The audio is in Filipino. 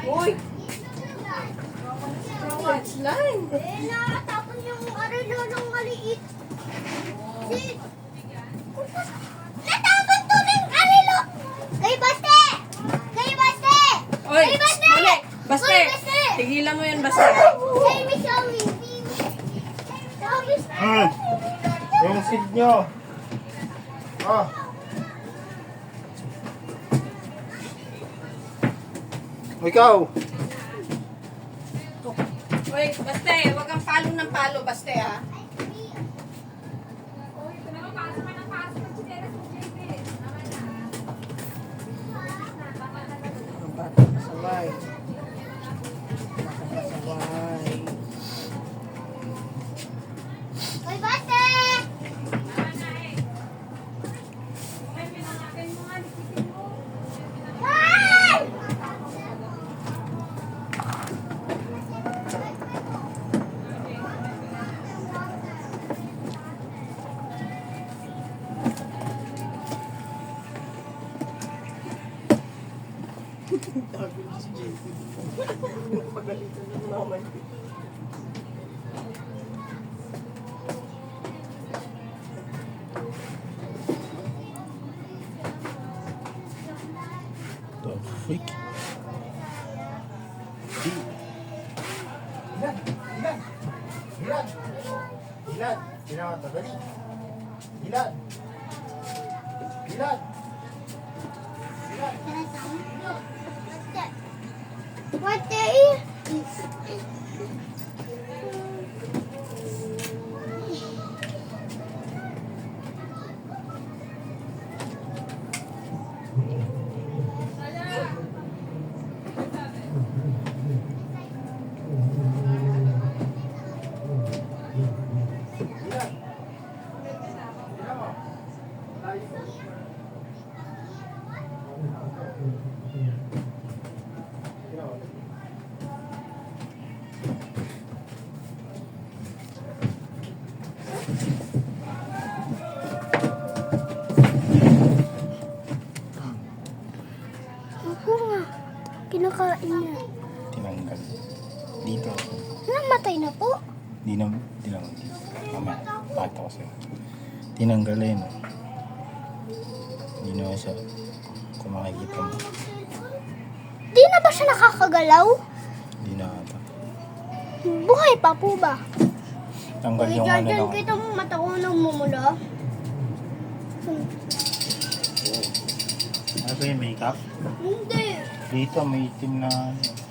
Uy! Line. Nakatapon yung arilo ng maliit. Natapon to ng arilo! Kay Baste! Kay Baste! Oy! Kay Baste! Mali! Baste! Uy, Baste! Tigilan mo yan, Baste. Kay Miss Owi! Yung seed nyo. Oh. Ikaw. Uy, Baste! Huwag kang palo ng palo, Baste, ha? Ang bata pasaway. Bata pasaway. Kay Baste! Ay! Pagalitan na naman. The freak. Ilan? Ilan? Ilan? Ilan? Pinamata, dali. Ilan? Ilan? Ilan? What day? Ilan? Ilan mo? Ilan mo? Ako nga. Kinakain niya. Tinanggal. Dito. Namatay na po. Di na. Mamaya. Pakita ko sa'yo. Tinanggal yun. Hindi na siya. Kung makikita mo. Di na ba siya nakakagalaw? Hindi na ata. Buhay pa po ba? Tanggal Ay, yung ano dyan lang. kita mo mata ko namumula. Ano ba yung makeup? Hindi. Dito may itim na ano.